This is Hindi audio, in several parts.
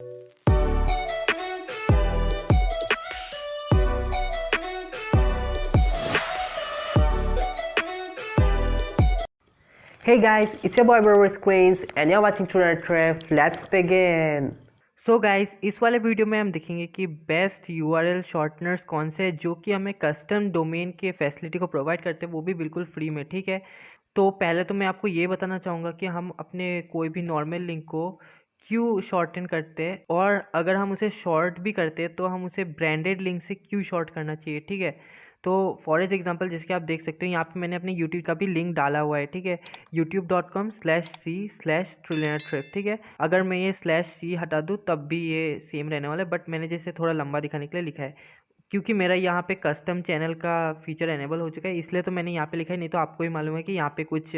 Hey guys, it's your boy Barha Screens and you're watching Tuner Trip. Let's begin. So guys, इस वाले वीडियो में हम देखेंगे कि बेस्ट URL शॉर्टनर्स कौन से हैं जो कि हमें कस्टम डोमेन के फैसिलिटी को प्रोवाइड करते हैं, वो भी बिल्कुल फ्री में। ठीक है, तो पहले तो मैं आपको ये बताना चाहूँगा कि हम अपने कोई भी नॉर्मल लिंक को क्यों शॉर्टन करते हैं, और अगर हम उसे शॉर्ट भी करते हैं तो हम उसे ब्रांडेड लिंक से क्यों शॉर्ट करना चाहिए। ठीक है, तो फॉर एग्जांपल जैसे कि आप देख सकते हो यहाँ पे मैंने अपने यूट्यूब का भी लिंक डाला हुआ है। ठीक है, youtube.com/c/trillionaire trip। ठीक है, अगर मैं ये /c हटा दूँ तब भी ये सेम रहने वाला है, बट मैंने जैसे थोड़ा लंबा दिखाने के लिए लिखा है क्योंकि मेरा यहाँ पे कस्टम चैनल का फीचर एनेबल हो चुका है, इसलिए तो मैंने यहाँ पे लिखा है। नहीं तो आपको ही मालूम है कि यहाँ पे कुछ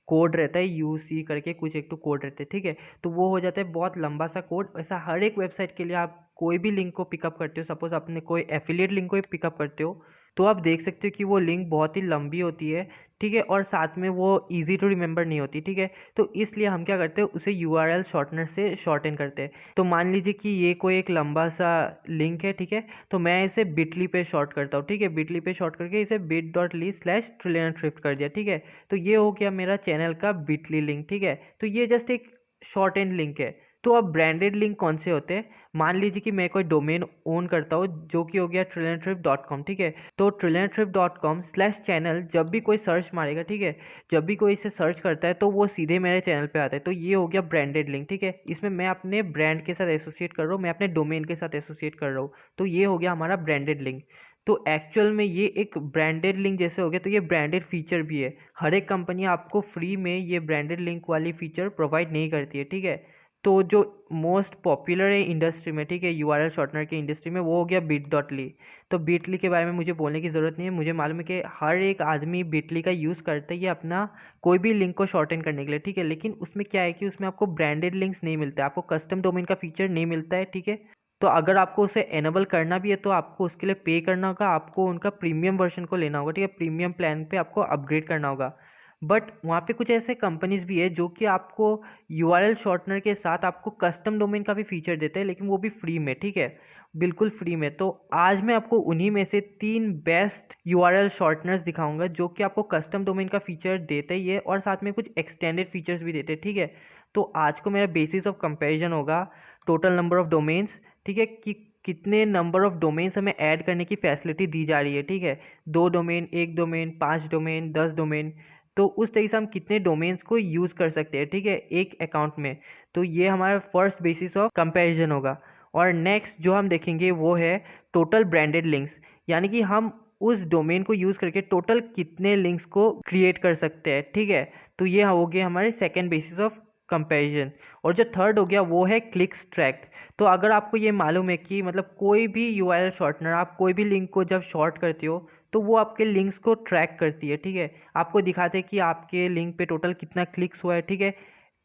कोड रहता है, UC करके कुछ एक तो कोड रहते हैं। ठीक है, तो वो हो जाता है बहुत लंबा सा कोड। ऐसा हर एक वेबसाइट के लिए आप कोई भी लिंक को पिकअप करते हो, सपोज अपने कोई एफिलिएट लिंक को पिकअप करते हो, तो आप देख सकते हो कि वो लिंक बहुत ही लंबी होती है। ठीक है, और साथ में वो ईजी टू रिमेंबर नहीं होती। ठीक है, तो इसलिए हम क्या करते हैं, उसे URL शॉर्टनर से शॉर्टन करते हैं। तो मान लीजिए कि ये कोई एक लंबा सा लिंक है। ठीक है, तो मैं इसे बिटली पे शॉर्ट करता हूँ। ठीक है, बिटली पे शॉर्ट करके इसे bit.ly/trillionaire करके दिया। ठीक है, तो ये हो गया मेरा चैनल का बिटली लिंक। ठीक है, तो ये जस्ट एक शॉर्ट एंड लिंक है। तो अब ब्रांडेड लिंक कौन से होते हैं, मान लीजिए कि मैं कोई डोमेन ओन करता हूँ जो कि हो गया trillionaire.com। ठीक है, तो trillionaire.com/channel जब भी कोई सर्च मारेगा, ठीक है, जब भी कोई इसे सर्च करता है तो वो सीधे मेरे चैनल पे आता है। तो ये हो गया ब्रांडेड लिंक। ठीक है, इसमें मैं अपने ब्रांड के साथ एसोसिएट कर रहा हूँ, मैं अपने डोमेन के साथ एसोसिएट कर रहा हूँ। तो ये हो गया हमारा ब्रांडेड लिंक। तो एक्चुअल में ये एक ब्रांडेड लिंक जैसे हो गया, तो ये ब्रांडेड फीचर भी है। हर एक कंपनी आपको फ्री में ये ब्रांडेड लिंक वाली फीचर प्रोवाइड नहीं करती है। ठीक है, तो जो मोस्ट पॉपुलर है इंडस्ट्री में, ठीक है, URL शॉर्टनर की इंडस्ट्री में, वो हो गया bit.ly। तो bit.ly के बारे में मुझे बोलने की ज़रूरत नहीं है, मुझे मालूम है कि हर एक आदमी bit.ly का यूज़ करता है ये अपना कोई भी लिंक को शॉर्टन करने के लिए। ठीक है, लेकिन उसमें क्या है कि उसमें आपको ब्रांडेड लिंक्स नहीं मिलता है, आपको कस्टम डोमेन का फीचर नहीं मिलता है। ठीक है, तो अगर आपको उसे एनेबल करना भी है तो आपको उसके लिए पे करना होगा, आपको उनका प्रीमियम वर्जन को लेना होगा। ठीक है, प्रीमियम प्लान पे आपको अपग्रेड करना होगा। बट वहाँ पे कुछ ऐसे कंपनीज भी है जो कि आपको URL शॉर्टनर के साथ आपको कस्टम डोमेन का भी फीचर देते हैं, लेकिन वो भी फ्री में। ठीक है, बिल्कुल फ्री में। तो आज मैं आपको उन्हीं में से 3 बेस्ट URL शॉर्टनर्स दिखाऊंगा जो कि आपको कस्टम डोमेन का फीचर देते ही है और साथ में कुछ एक्सटेंडेड फीचर्स भी देते हैं। ठीक है, तो आज को मेरा बेसिस ऑफ कंपैरिजन होगा टोटल नंबर ऑफ डोमेन्स। ठीक है, कि कितने नंबर ऑफ डोमेन्स हमें ऐड करने की फैसिलिटी दी जा रही है। ठीक है, 2 डोमेन, 1 डोमेन, 5 डोमेन, 10 डोमेन, तो उस तरीके से हम कितने डोमेन्स को यूज़ कर सकते हैं। ठीक है, एक अकाउंट में। तो ये हमारा फर्स्ट बेसिस ऑफ कंपैरिजन होगा। और नेक्स्ट जो हम देखेंगे वो है टोटल ब्रांडेड लिंक्स, यानी कि हम उस डोमेन को यूज़ करके टोटल कितने लिंक्स को क्रिएट कर सकते हैं। ठीक है, तो ये हो गया हमारे सेकेंड बेसिस ऑफ कंपैरिजन। और जो थर्ड हो गया वो है क्लिक्स ट्रैक्ड। तो अगर आपको ये मालूम है कि मतलब कोई भी URL शॉर्टनर, आप कोई भी लिंक को जब शॉर्ट करते हो तो वो आपके लिंक्स को ट्रैक करती है। ठीक है, आपको दिखाते हैं कि आपके लिंक पे टोटल कितना क्लिक्स हुआ है। ठीक है,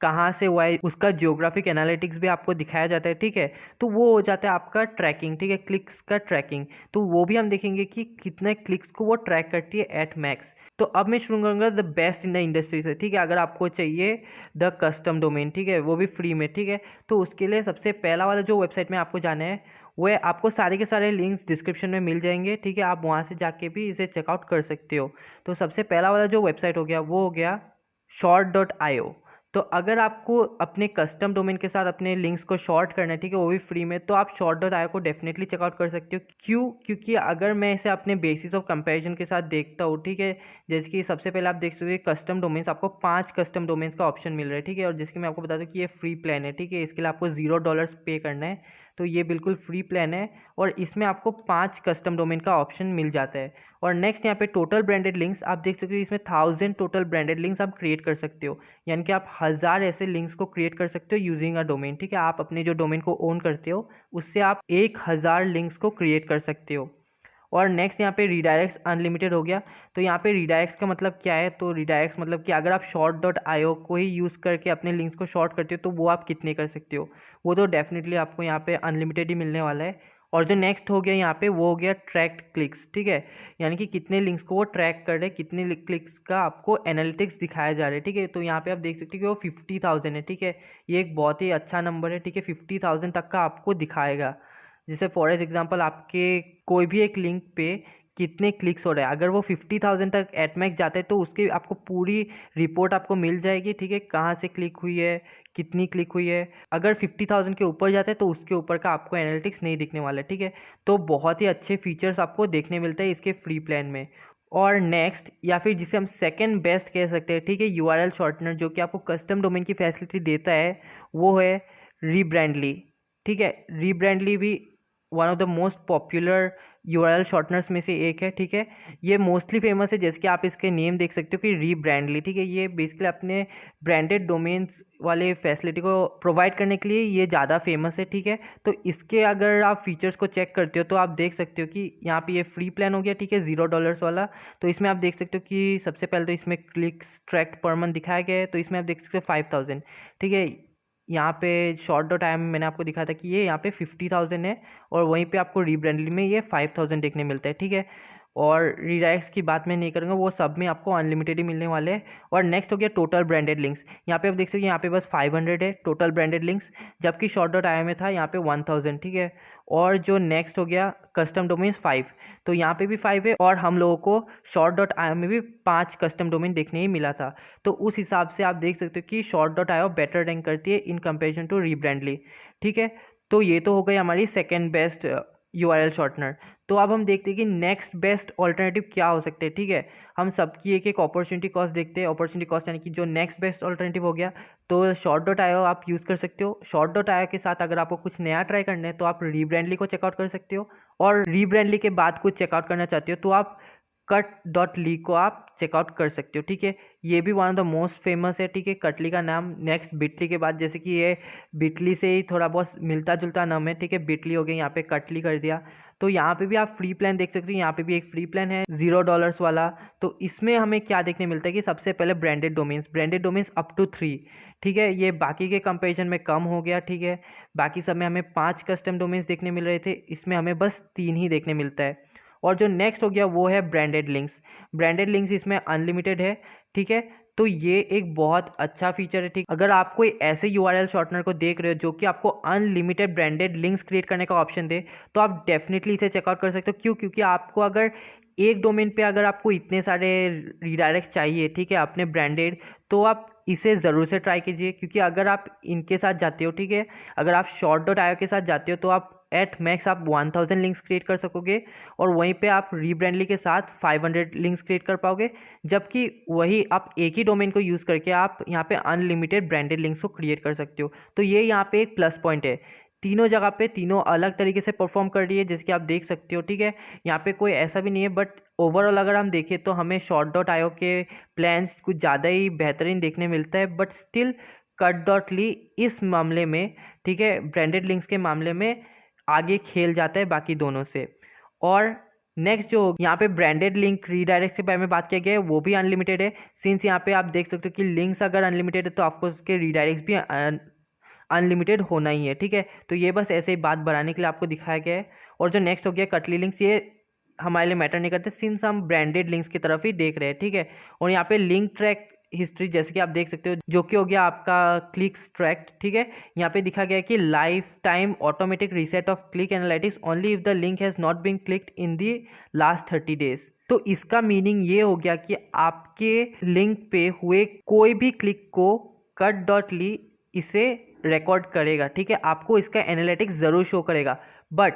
कहाँ से हुआ है, उसका जियोग्राफिक एनालिटिक्स भी आपको दिखाया जाता है। ठीक है, तो वो हो जाता है आपका ट्रैकिंग। ठीक है, क्लिक्स का ट्रैकिंग, तो वो भी हम देखेंगे कि कितने क्लिक्स को वो ट्रैक करती है एट मैक्स। तो अब मैं शुरू करूँगा the best in the industry से। ठीक है, अगर आपको चाहिए द कस्टम डोमेन, ठीक है, वो भी फ्री में। ठीक है, तो उसके लिए सबसे पहला वाला जो वेबसाइट में आपको जाना है वो है, आपको सारे के सारे लिंक्स डिस्क्रिप्शन में मिल जाएंगे। ठीक है, आप वहाँ से जाके भी इसे चेकआउट कर सकते हो। तो सबसे पहला वाला जो वेबसाइट हो गया वो हो गया short.io। तो अगर आपको अपने कस्टम डोमेन के साथ अपने लिंक्स को शॉर्ट करना है, ठीक है, वो भी फ्री में, तो आप short.io को डेफिनेटली चेकआउट कर सकते हो। क्यों? क्योंकि अगर मैं इसे अपने बेसिस ऑफ कंपैरिजन के साथ देखता हूँ, ठीक है, जैसे कि सबसे पहले आप देख सकते हो कस्टम डोमेन्स, आपको 5 कस्टम डोमेन्स का ऑप्शन मिल रहा है। ठीक है, और जिसके मैं आपको बता दूँ कि ये फ्री प्लान है। ठीक है, इसके लिए आपको $0 पे करना है, तो ये बिल्कुल फ्री प्लान है और इसमें आपको 5 कस्टम डोमेन का ऑप्शन मिल जाता है। और नेक्स्ट यहाँ पे टोटल ब्रांडेड लिंक्स आप देख सकते हो, इसमें 1000 टोटल ब्रांडेड लिंक्स आप क्रिएट कर सकते हो, यानी कि आप 1000 ऐसे लिंक्स को क्रिएट कर सकते हो यूजिंग अ डोमेन। ठीक है, आप अपने जो डोमेन को ओन करते हो उससे आप 1000 लिंक्स को क्रिएट कर सकते हो। और नेक्स्ट यहाँ पे रीडायरेक्ट्स अनलिमिटेड हो गया। तो यहाँ पे रीडायरेक्ट्स का मतलब क्या है, तो रीडायरेक्ट्स मतलब कि अगर आप short.io को ही यूज़ करके अपने लिंक्स को शॉर्ट करते हो तो वो आप कितने कर सकते हो, वो तो डेफिनेटली आपको यहाँ पे अनलिमिटेड ही मिलने वाला है। और जो नेक्स्ट हो गया यहाँ पे वो हो गया ट्रैक्ड क्लिक्स, ठीक है, यानी कि कितने लिंक्स को वो ट्रैक कर रहे हैं, कितने क्लिक्स का आपको एनालिटिक्स दिखाया जा रहा है, ठीक है। तो यहाँ पे आप देख सकते हो कि वो 50,000 है, ठीक है, ये एक बहुत ही अच्छा नंबर है, ठीक है, 50,000 तक का आपको दिखाएगा। जैसे फॉर एग्जाम्पल आपके कोई भी एक लिंक पे कितने क्लिक्स हो रहे हैं, अगर वो 50,000 तक एट मैक्स जाते हैं तो उसकी आपको पूरी रिपोर्ट आपको मिल जाएगी, ठीक है, कहाँ से क्लिक हुई है, कितनी क्लिक हुई है। अगर 50,000 के ऊपर जाते हैं तो उसके ऊपर का आपको एनालिटिक्स नहीं दिखने वाला है, ठीक है। तो बहुत ही अच्छे फीचर्स आपको देखने मिलते हैं इसके फ्री प्लान में। और नेक्स्ट या फिर जिसे हम सेकंड बेस्ट कह सकते हैं, ठीक है, यूआरएल शॉर्टनर जो कि आपको कस्टम डोमेन की फैसिलिटी देता है, वो है रीब्रांडली, ठीक है। रीब्रांडली भी one of the most popular URL shorteners में से एक है, ठीक है। ये मोस्टली फेमस है, जैसे कि आप इसके नेम देख सकते हो कि रीब्रांडली, ठीक है, ये बेसिकली अपने ब्रांडेड डोमेन्स वाले फैसिलिटी को प्रोवाइड करने के लिए ये ज़्यादा फेमस है, ठीक है। तो इसके अगर आप फीचर्स को चेक करते हो तो आप देख सकते हो कि यहाँ पे ये फ्री प्लान हो गया, ठीक है, $0 वाला। तो इसमें आप देख सकते हो कि सबसे पहले तो इसमें क्लिक्स ट्रैक्ड पर मंथ दिखाया गया है, तो इसमें आप देख सकते हो 5,000, ठीक है। यहाँ पे शॉर्ट डॉट टाइम मैंने आपको दिखाया था कि ये यहाँ पे 50,000 है, और वहीं पे आपको रीब्रांडली में ये 5,000 देखने मिलता है, ठीक है। और रीडायरेक्ट्स की बात मैं नहीं करूँगा, वो सब में आपको अनलिमिटेड ही मिलने वाले हैं। और नेक्स्ट हो गया टोटल ब्रांडेड लिंक्स। यहाँ पे आप देख सकते हो यहाँ पे बस 500 है टोटल ब्रांडेड लिंक्स, जबकि शॉर्ट डॉट आई में था यहाँ पे 1,000, ठीक है। और जो नेक्स्ट हो गया कस्टम डोमेन्स 5, तो यहाँ पे भी 5 है, और हम लोगों को शॉर्ट डॉट आई में भी 5 कस्टम डोमेन देखने ही मिला था। तो उस हिसाब से आप देख सकते हो कि short dot I better rank करती है इन कंपेरिजन टू रीब्रांडली, ठीक है। तो ये तो हो गई हमारी सेकेंड बेस्ट यूआरएल शॉर्टनर। तो अब हम देखते हैं कि नेक्स्ट बेस्ट ऑल्टरनेटिव क्या हो सकते हैं, ठीक है। हम सबकी एक एक अपॉर्चुनिटी कॉस्ट देखते हैं। अपॉर्चुनिटी कॉस्ट यानी कि जो नेक्स्ट बेस्ट ऑल्टरनेटिव हो गया, तो शॉर्ट डॉट आयो आप यूज़ कर सकते हो। शॉर्ट डॉट आयो के साथ अगर आपको कुछ नया ट्राई करना है तो आप रीब्रांडली को चेकआउट कर सकते हो, और रीब्रांडली के बाद कुछ चेकआउट करना चाहते हो तो आप कट डॉट ली को आप चेकआउट कर सकते हो, ठीक है। ये भी one of the most famous है, ठीक है, कटली का नाम नेक्स्ट बिटली के बाद, जैसे कि ये बिटली से ही थोड़ा बहुत मिलता जुलता नाम है, ठीक है, बिटली हो गया, यहाँ पे कटली कर दिया। तो यहाँ पे भी आप फ्री प्लान देख सकते हो, यहाँ पे भी एक फ्री प्लान है $0 वाला। तो इसमें हमें क्या देखने मिलता है कि सबसे पहले ब्रांडेड डोमेन्स अप टू 3, ठीक है, ये बाकी के कंपेरिजन में कम हो गया, ठीक है। बाकी सब में हमें 5 कस्टम डोमेन्स देखने मिल रहे थे, इसमें हमें बस 3 ही देखने मिलता है। और जो नेक्स्ट हो गया वो है ब्रांडेड लिंक्स इसमें अनलिमिटेड है, ठीक है। तो ये एक बहुत अच्छा फीचर है, ठीक। अगर आप कोई ऐसे यूआरएल शॉर्टनर को देख रहे हो जो कि आपको अनलिमिटेड ब्रांडेड लिंक्स क्रिएट करने का ऑप्शन दे, तो आप डेफिनेटली इसे चेकआउट कर सकते हो। क्यों? क्योंकि आपको अगर एक डोमेन पे अगर आपको इतने सारे रीडायरेक्ट चाहिए, ठीक है, अपने ब्रांडेड, तो आप इसे ज़रूर से ट्राई कीजिए। क्योंकि अगर आप इनके साथ जाते हो, ठीक है, अगर आप शॉर्ट डॉट आयो के साथ जाते हो तो आप एट मैक्स आप 1,000 लिंक्स क्रिएट कर सकोगे, और वहीं पे आप रीब्रांडली के साथ 500 लिंक्स क्रिएट कर पाओगे। जबकि वही आप एक ही डोमेन को यूज़ करके आप यहाँ पे अनलिमिटेड ब्रांडेड लिंक्स को क्रिएट कर सकते हो। तो ये यहाँ पे एक प्लस पॉइंट है। तीनों जगह पे तीनों अलग तरीके से परफॉर्म कर रही है, जैसे कि आप देख सकते हो, ठीक है। यहाँ पे कोई ऐसा भी नहीं है, बट ओवरऑल अगर हम देखें तो हमें शॉर्ट डॉट आयो के प्लान्स कुछ ज़्यादा ही बेहतरीन देखने मिलता है, बट स्टिल कट डॉट ली इस मामले में, ठीक है, ब्रांडेड लिंक्स के मामले में आगे खेल जाता है बाकी दोनों से। और नेक्स्ट जो यहाँ पे ब्रांडेड लिंक रीडायरेक्ट के बारे में बात किया गया है, वो भी अनलिमिटेड है। सिंस यहाँ पे आप देख सकते हो कि लिंक्स अगर अनलिमिटेड है तो आपको उसके रीडायरेक्ट्स भी अनलिमिटेड होना ही है, ठीक है। तो ये बस ऐसे ही बात बढ़ाने के लिए आपको दिखाया गया है। और जो नेक्स्ट हो गया कटली लिंक्स, ये हमारे लिए मैटर नहीं करते सिंस हम ब्रांडेड लिंक्स की तरफ ही देख रहे हैं, ठीक है। और यहाँ पे लिंक ट्रैक हिस्ट्री जैसे कि आप देख सकते हो, जो कि हो गया आपका क्लिक्स ट्रैक्ड, ठीक है। यहाँ पे दिखा गया है कि life time automatic reset off click analytics only if the link has not been clicked in the last 30 days. तो इसका मीनिंग ये हो गया कि आपके लिंक पे हुए कोई भी क्लिक को कट डॉट ली इसे रिकॉर्ड करेगा, ठीक है, आपको इसका एनालिटिक्स ज़रूर शो करेगा। बट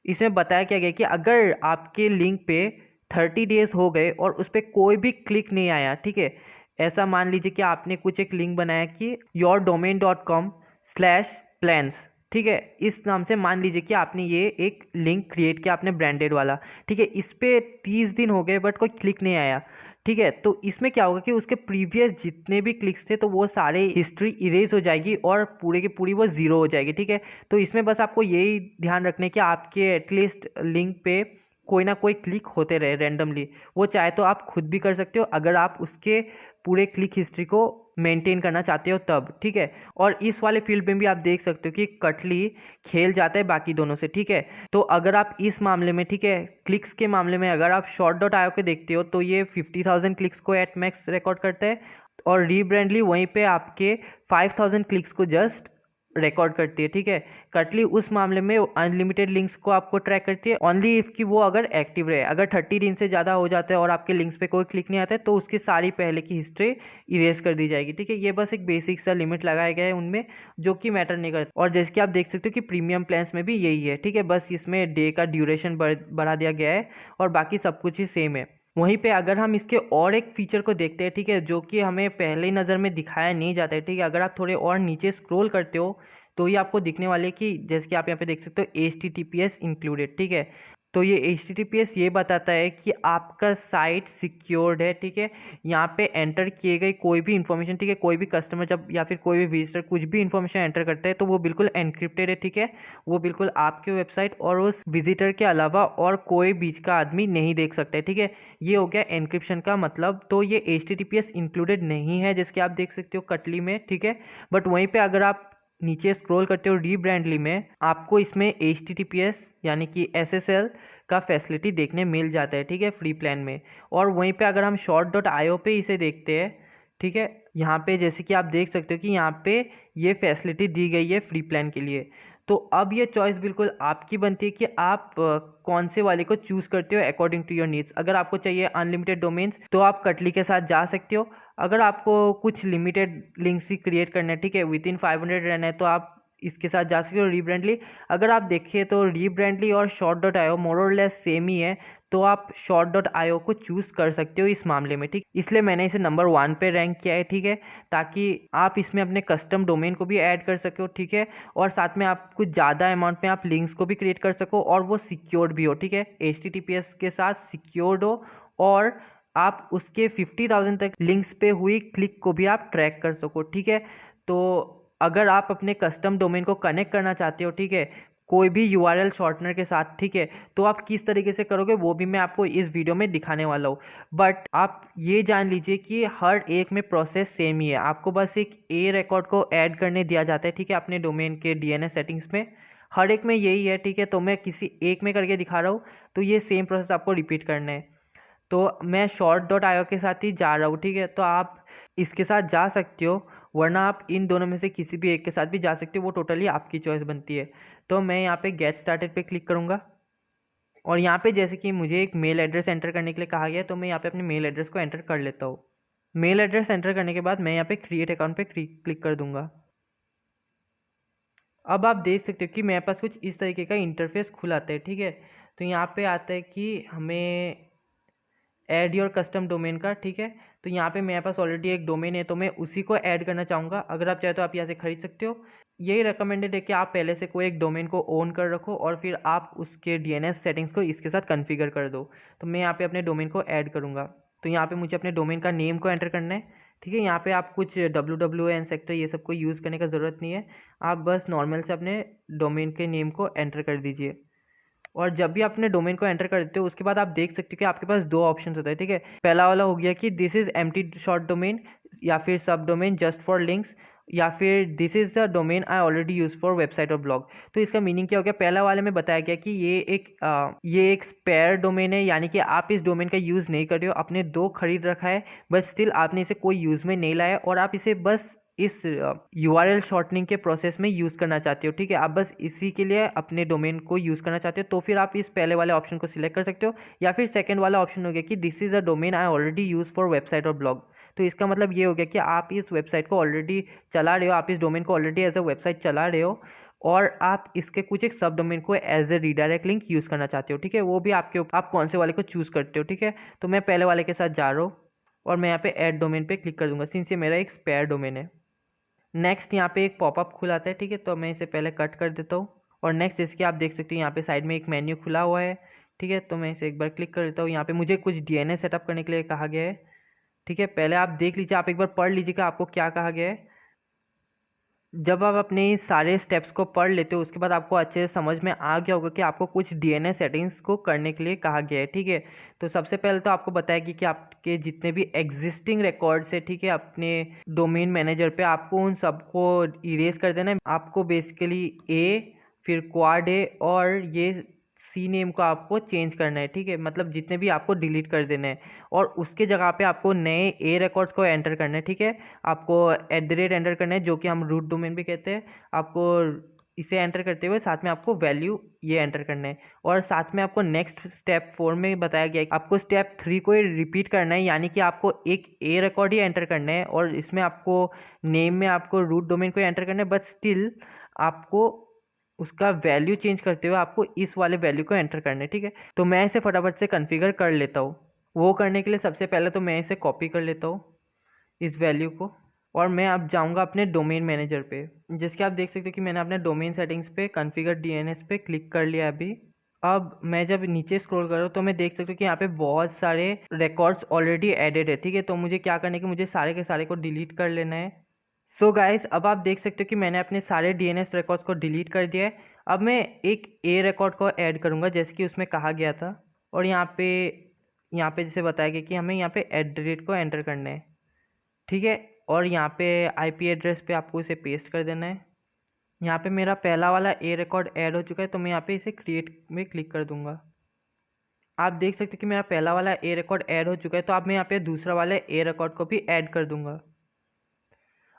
इसमें बताया क्या गया कि अगर आपके लिंक पे 30 डेज हो गए और उस पर कोई भी क्लिक नहीं आया, ठीक है, ऐसा मान लीजिए कि आपने कुछ एक लिंक बनाया कि yourdomain.com/plans, ठीक है, इस नाम से मान लीजिए कि आपने ये एक लिंक क्रिएट किया आपने ब्रांडेड वाला, ठीक है, इस पे 30 दिन हो गए बट कोई क्लिक नहीं आया, ठीक है। तो इसमें क्या होगा कि उसके प्रीवियस जितने भी क्लिक्स थे तो वो सारे हिस्ट्री इरेज हो जाएगी और पूरे की पूरी वो ज़ीरो हो जाएगी, ठीक है। तो इसमें बस आपको यही ध्यान रखना है कि आपके एटलीस्ट लिंक पे कोई ना कोई क्लिक होते रहे रैंडमली। वो चाहे तो आप खुद भी कर सकते हो, अगर आप उसके पूरे क्लिक हिस्ट्री को मेंटेन करना चाहते हो तब, ठीक है। और इस वाले फील्ड में भी आप देख सकते हो कि कटली खेल जाता है बाकी दोनों से, ठीक है। तो अगर आप इस मामले में, ठीक है, क्लिक्स के मामले में अगर आप शॉर्ट डॉट आयो के देखते हो तो ये 50,000 क्लिक्स को एट मैक्स रिकॉर्ड करता है, और रीब्रांडली वहीं पे आपके 5,000 क्लिक्स को जस्ट रिकॉर्ड करती है, ठीक है। कटली उस मामले में अनलिमिटेड लिंक्स को आपको ट्रैक करती है ओनली इफ कि वो अगर एक्टिव रहे। अगर 30 दिन से ज़्यादा हो जाता है और आपके लिंक्स पे कोई क्लिक नहीं आता है तो उसकी सारी पहले की हिस्ट्री इरेज कर दी जाएगी, ठीक है। ये बस एक बेसिक सा लिमिट लगाया गया है उनमें, जो कि मैटर नहीं करता। और जैसे कि आप देख सकते हो कि प्रीमियम प्लान्स में भी यही है, ठीक है। बस इसमें डे का ड्यूरेशन बढ़ा दिया गया है और बाकी सब कुछ ही सेम है। वहीं पे अगर हम इसके और एक फीचर को देखते हैं, ठीक है, जो कि हमें पहले नज़र में दिखाया नहीं जाता है, ठीक है। अगर आप थोड़े और नीचे स्क्रॉल करते हो तो ये आपको दिखने वाले कि जैसे कि आप यहाँ पे देख सकते हो HTTPS इंक्लूडेड, ठीक है। तो ये HTTPS ये बताता है कि आपका साइट सिक्योर्ड है, ठीक है। यहाँ पे एंटर किए गए कोई भी इन्फॉर्मेशन, ठीक है, कोई भी कस्टमर जब या फिर कोई भी विजिटर कुछ भी इन्फॉर्मेशन एंटर करता है तो वो बिल्कुल एनक्रिप्टेड है, ठीक है। वो बिल्कुल आपके वेबसाइट और उस विजिटर के अलावा और कोई बीच का आदमी नहीं देख सकता है, ठीक है। ये हो गया एनक्रिप्शन का मतलब। तो ये HTTPS इंक्लूडेड नहीं है जैसे कि आप देख सकते हो कटली में, ठीक है। बट वहीं पे अगर आप नीचे स्क्रॉल करते हो रीब्रांडली में, आपको इसमें HTTPS यानी कि SSL का फैसिलिटी देखने मिल जाता है, ठीक है, फ्री प्लान में। और वहीं पे अगर हम शॉर्ट डॉट आयो पे इसे देखते हैं, ठीक है, यहाँ पे जैसे कि आप देख सकते हो कि यहाँ पे ये फैसिलिटी दी गई है फ्री प्लान के लिए। तो अब ये चॉइस बिल्कुल आपकी बनती है कि आप कौन से वाले को चूज़ करते हो अकॉर्डिंग टू योर नीड्स। अगर आपको चाहिए अनलिमिटेड डोमेन्स तो आप कटली के साथ जा सकते हो। अगर आपको कुछ लिमिटेड लिंक्स ही क्रिएट करना है, ठीक है, विद इन 500 रहना है, तो आप इसके साथ जा सकते हो रीब्रांडली। अगर आप देखिए तो रीब्रांडली और शॉर्ट डॉट आयो मोर और लेस सेम ही है, तो आप शॉर्ट डॉट आयो को चूज़ कर सकते हो इस मामले में, ठीक। इसलिए मैंने इसे नंबर 1 पे रैंक किया है, ठीक है, ताकि आप इसमें अपने कस्टम डोमेन को भी ऐड कर सको, ठीक है, और साथ में आप कुछ ज़्यादा अमाउंट में आप लिंक्स को भी क्रिएट कर सको और वो सिक्योर्ड भी हो, ठीक है, HTTPS के साथ सिक्योर्ड हो, और आप उसके 50,000 तक लिंक्स पे हुई क्लिक को भी आप ट्रैक कर सको, ठीक है। तो अगर आप अपने कस्टम डोमेन को कनेक्ट करना चाहते हो, ठीक है, कोई भी URL शॉर्टनर के साथ, ठीक है, तो आप किस तरीके से करोगे वो भी मैं आपको इस वीडियो में दिखाने वाला हूँ। बट आप ये जान लीजिए कि हर एक में प्रोसेस सेम ही है। आपको बस एक रिकॉर्ड को ऐड करने दिया जाता है, ठीक है, अपने डोमेन के DNS सेटिंग्स में। हर एक में यही है, ठीक है। तो मैं किसी एक में करके दिखा रहा हूँ, तो ये सेम प्रोसेस आपको रिपीट करना है। तो मैं शॉर्ट डॉट आयो के साथ ही जा रहा हूँ, ठीक है। तो आप इसके साथ जा सकते हो, वरना आप इन दोनों में से किसी भी एक के साथ भी जा सकते हो, वो टोटली आपकी चॉइस बनती है। तो मैं यहाँ पे गेट स्टार्टेड पे क्लिक करूँगा, और यहाँ पे जैसे कि मुझे एक मेल एड्रेस एंटर करने के लिए कहा गया है, तो मैं यहाँ पे अपने मेल एड्रेस को एंटर कर लेता हूँ। मेल एड्रेस एंटर करने के बाद मैं यहाँ पे क्रिएट अकाउंट पे क्लिक कर दूंगा। अब आप देख सकते हो कि मेरे पास कुछ इस तरीके का इंटरफेस खुल आता है, ठीक है। तो यहाँ पे आता है कि हमें ऐड योर कस्टम डोमेन का, ठीक है। तो यहाँ पे मेरे पास ऑलरेडी एक डोमेन है, तो मैं उसी को ऐड करना चाहूँगा। अगर आप चाहे तो आप यहाँ से खरीद सकते हो। यही रिकमेंडेड है कि आप पहले से कोई एक डोमेन को ओन कर रखो और फिर आप उसके DNS सेटिंग्स को इसके साथ कॉन्फ़िगर कर दो। तो मैं यहाँ पे अपने डोमेन को ऐड करूँगा। तो यहाँ पे मुझे अपने डोमेन का नेम को एंटर करना है, ठीक है। यहाँ पे आप कुछ WWN सेक्टर ये सब को यूज़ करने का ज़रूरत नहीं है। आप बस नॉर्मल से अपने डोमेन के नेम को एंटर कर दीजिए। और जब भी अपने डोमेन को एंटर करते हो उसके बाद आप देख सकते हो कि आपके पास दो ऑप्शन होता है, ठीक है। पहला वाला हो गया कि this is empty short domain, या फिर सब डोमेन जस्ट फॉर लिंक्स, या फिर this is the domain I already use for website और ब्लॉग। तो इसका मीनिंग क्या हो गया, पहला वाले में बताया गया कि ये एक स्पेयर डोमेन है, यानी कि आप इस डोमेन का यूज़ नहीं कर रहे हो, आपने दो खरीद रखा है, बट स्टिल आपने इसे कोई यूज़ में नहीं लाया और आप इसे बस इस URL शॉर्टनिंग के प्रोसेस में यूज़ करना चाहते हो, ठीक है। आप बस इसी के लिए अपने डोमेन को यूज़ करना चाहते हो, तो फिर आप इस पहले वाले ऑप्शन को सिलेक्ट कर सकते हो। या फिर सेकंड वाला ऑप्शन हो गया कि this is a domain I already use for website और ब्लॉग। तो इसका मतलब ये हो गया कि आप इस वेबसाइट को ऑलरेडी चला रहे हो, आप इस डोमेन को ऑलरेडी एज अ वेबसाइट चला रहे हो, और आप इसके कुछ एक सब डोमेन को as a redirect link use करना चाहते हो, ठीक है। वो भी आपके ऊपर, आप कौन से वाले को चूज़ करते हो, ठीक है। तो मैं पहले वाले के साथ जा रहा हूँ और मैं यहाँ पे ऐड डोमेन पे क्लिक कर दूंगा, सिंस ये मेरा एक स्पेयर डोमेन है। नेक्स्ट यहाँ पे एक पॉपअप खुला आता है, ठीक है। तो मैं इसे पहले कट कर देता हूँ। और नेक्स्ट जैसे कि आप देख सकते हैं यहाँ पे साइड में एक मेन्यू खुला हुआ है, ठीक है। तो मैं इसे एक बार क्लिक कर देता हूँ। यहाँ पे मुझे कुछ DNS सेटअप करने के लिए कहा गया है, ठीक है। पहले आप देख लीजिए, आप एक बार पढ़ लीजिएगा आपको क्या कहा गया है। जब आप अपने इस सारे स्टेप्स को पढ़ लेते हो उसके बाद आपको अच्छे से समझ में आ गया होगा कि आपको कुछ डीएनएस सेटिंग्स को करने के लिए कहा गया है, ठीक है। तो सबसे पहले तो आपको बताया कि आपके जितने भी एग्जिस्टिंग रिकॉर्ड्स है, ठीक है, अपने डोमेन मैनेजर पे आपको उन सबको इरेज कर देना है। आपको बेसिकली ए, फिर क्वाड ए और ये सी नेम को आपको चेंज करना है, ठीक है, मतलब जितने भी आपको डिलीट कर देना है। और उसके जगह पे आपको नए ए रिकॉर्ड्स को एंटर करना है, ठीक है। आपको @ एंटर करना है, जो कि हम रूट डोमेन भी कहते हैं। आपको इसे एंटर करते हुए साथ में आपको वैल्यू ये एंटर करना है। और साथ में आपको नेक्स्ट स्टेप 4 में बताया गया है आपको स्टेप 3 को रिपीट करना है, यानी कि आपको एक ए रिकॉर्ड ही एंटर करना है और इसमें आपको नेम में आपको रूट डोमेन को एंटर करना है, बट स्टिल आपको उसका वैल्यू चेंज करते हुए आपको इस वाले वैल्यू को एंटर करना है, ठीक है। तो मैं इसे फटाफट से कॉन्फ़िगर कर लेता हूँ। वो करने के लिए सबसे पहले तो मैं इसे कॉपी कर लेता हूँ इस वैल्यू को, और मैं अब जाऊंगा अपने डोमेन मैनेजर पे। जैसे कि आप देख सकते हो कि मैंने अपने डोमेन सेटिंग्स पे कॉन्फ़िगर डीएनएस पे क्लिक कर लिया अभी। अब मैं जब नीचे स्क्रॉल कर रहा हूँ तो मैं देख सकता हूँ कि यहाँ पे बहुत सारे रिकॉर्ड्स ऑलरेडी एडेड है, ठीक है। तो मुझे क्या करना है कि मुझे सारे के सारे को डिलीट कर लेना है। सो गाइस, अब आप देख सकते हो कि मैंने अपने सारे डीएनएस रिकॉर्ड्स को डिलीट कर दिया है। अब मैं एक ए रिकॉर्ड को ऐड करूँगा जैसे कि उसमें कहा गया था, और यहाँ पे जैसे बताया गया कि हमें यहाँ पे @ को एंटर करना है, ठीक है। और यहाँ पे आईपी एड्रेस पे आपको इसे पेस्ट कर देना है। यहाँ पे मेरा पहला वाला ए रिकॉर्ड ऐड हो चुका है, तो मैं यहाँ पे इसे क्रिएट में क्लिक कर दूंगा। आप देख सकते हो कि मेरा पहला वाला ए रिकॉर्ड ऐड हो चुका है, तो अब मैं यहाँ पे दूसरा वाला ए रिकॉर्ड को भी ऐड कर दूंगा।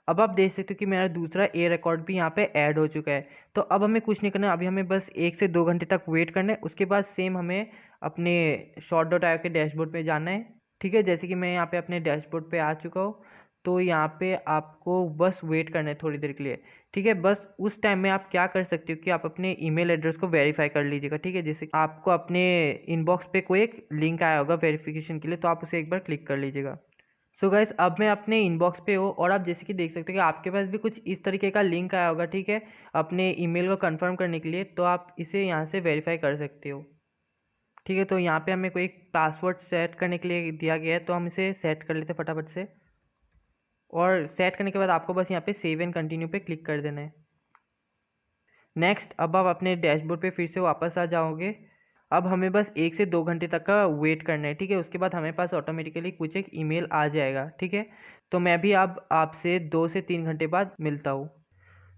अब आप देख सकते हो कि मेरा दूसरा ए रिकॉर्ड भी यहाँ पे ऐड हो चुका है। तो अब हमें कुछ नहीं करना है, अभी हमें बस 1 से 2 घंटे तक वेट करना है। उसके बाद सेम हमें अपने short.io के डैशबोर्ड पे जाना है, ठीक है। जैसे कि मैं यहाँ पे अपने डैशबोर्ड पे आ चुका हूँ, तो यहाँ पे आपको बस वेट करना है थोड़ी देर के लिए, ठीक है। बस उस टाइम में आप क्या कर सकते हो कि आप अपने ईमेल एड्रेस को वेरीफाई कर लीजिएगा, ठीक है। जैसे आपको अपने इनबॉक्स पे कोई एक लिंक आया होगा वेरिफिकेशन के लिए, तो आप उसे एक बार क्लिक कर लीजिएगा। सो गाइस, अब मैं अपने इनबॉक्स पे हूँ और आप जैसे कि देख सकते हो कि आपके पास भी कुछ इस तरीके का लिंक आया होगा, ठीक है, अपने ईमेल को कंफर्म करने के लिए। तो आप इसे यहाँ से वेरीफाई कर सकते हो, ठीक है। तो यहाँ पे हमें कोई एक पासवर्ड सेट करने के लिए दिया गया है, तो हम इसे सेट कर लेते हैं फटाफट से। और सेट करने के बाद आपको बस यहाँ पे सेव एंड कंटिन्यू पे क्लिक कर देना है। नेक्स्ट, अब आप अपने डैशबोर्ड पे फिर से वापस आ जाओगे। अब हमें बस 1 से 2 घंटे तक का वेट करना है, ठीक है। उसके बाद हमें पास ऑटोमेटिकली कुछ एक ईमेल आ जाएगा, ठीक है। तो मैं भी अब आपसे 2 से 3 घंटे बाद मिलता हूँ।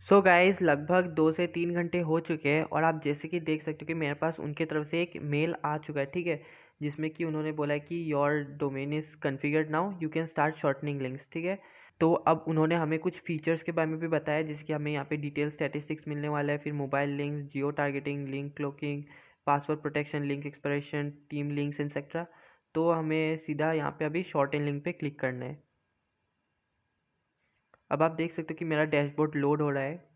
सो गाइस, लगभग 2 से 3 घंटे हो चुके हैं और आप जैसे कि देख सकते हो कि मेरे पास उनके तरफ से एक मेल आ चुका है, ठीक है, जिसमें कि उन्होंने बोला है कि your domain is configured now, you can start shortening links, ठीक है। तो अब उन्होंने हमें कुछ फीचर्स के बारे में भी बताया, जैसे कि हमें यहाँ पे डिटेल स्टैटिस्टिक्स मिलने वाला है, फिर mobile links, geo targeting, link cloaking, password protection, link expression, team links etcetera. तो हमें सीधा यहाँ पे अभी शॉर्टन लिंक पे क्लिक करना है। अब आप देख सकते हो कि मेरा डैशबोर्ड लोड हो रहा है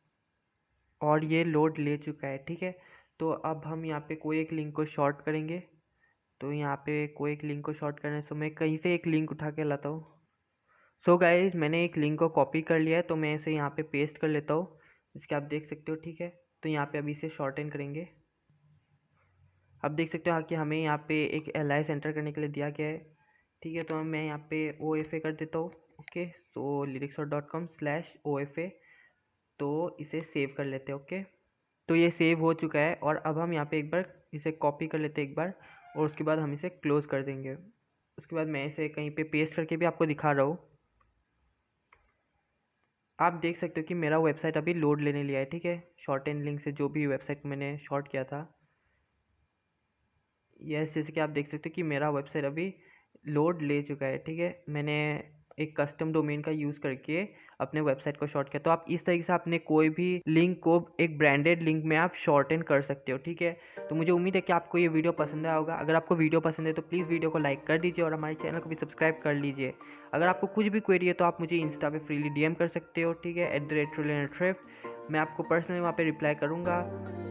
और ये लोड ले चुका है, ठीक है। तो अब हम यहाँ पे कोई एक लिंक को शॉर्ट करेंगे। तो यहाँ पे कोई एक लिंक को शॉर्ट करना है, सो मैं कहीं से एक लिंक उठा के लाता हूँ। सो गाइज, मैंने एक लिंक को कॉपी कर लिया है, तो मैं इसे यहाँ पे पेस्ट कर लेता हूँ, जिसके आप देख सकते हो, ठीक है। तो यहाँ पे अभी इसे शॉर्टन करेंगे। अब देख सकते हो कि हमें यहाँ पे एक एलाइस एंटर करने के लिए दिया गया है, ठीक है। तो मैं यहाँ पे OFA कर देता हूँ, ओके। सो lyrics.com/OFA, तो इसे सेव कर लेते हैं, ओके। तो ये सेव हो चुका है और अब हम यहाँ पे एक बार इसे कॉपी कर लेते हैं एक बार, और उसके बाद हम इसे क्लोज़ कर देंगे। उसके बाद मैं इसे कहीं पे पेस्ट करके भी आपको दिखा रहा हूँ। आप देख सकते हो कि मेरा वेबसाइट अभी लोड लेने लिया है, ठीक है, शॉर्टन लिंक से जो भी वेबसाइट मैंने शॉर्ट किया था। यस, जैसे कि आप देख सकते हो कि मेरा वेबसाइट अभी लोड ले चुका है, ठीक है। मैंने एक कस्टम डोमेन का यूज़ करके अपने वेबसाइट को शॉर्ट किया। तो आप इस तरीके से अपने कोई भी लिंक को एक ब्रांडेड लिंक में आप शॉर्टन कर सकते हो, ठीक है। तो मुझे उम्मीद है कि आपको ये वीडियो पसंद आया होगा। अगर आपको वीडियो पसंद है तो प्लीज़ वीडियो को लाइक कर दीजिए और हमारे चैनल को भी सब्सक्राइब कर लीजिए। अगर आपको कुछ भी क्वेरी है तो आप मुझे इंस्टा पे फ्रीली DM कर सकते हो, ठीक है, @trip। मैं आपको पर्सनली वहाँ पे रिप्लाई करूँगा।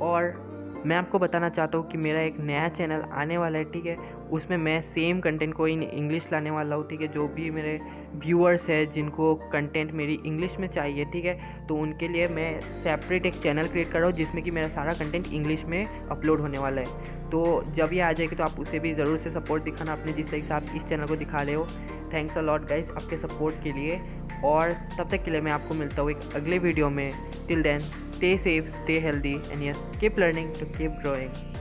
और मैं आपको बताना चाहता हूँ कि मेरा एक नया चैनल आने वाला है, ठीक है। उसमें मैं सेम कंटेंट को इन इंग्लिश लाने वाला हूँ, ठीक है। जो भी मेरे व्यूअर्स हैं जिनको कंटेंट मेरी इंग्लिश में चाहिए, ठीक है, तो उनके लिए मैं सेपरेट एक चैनल क्रिएट कर रहा हूँ जिसमें कि मेरा सारा कंटेंट इंग्लिश में अपलोड होने वाला है। तो जब ये आ जाएगी तो आप उसे भी ज़रूर से सपोर्ट दिखाना अपने, जिस तरीके से आप इस चैनल को दिखा रहे हो। थैंक्स अ लॉट गाइस आपके सपोर्ट के लिए। और तब तक के लिए मैं आपको मिलता हूँ एक अगले वीडियो में। Till then, stay safe, stay healthy, and yes, keep learning to keep growing.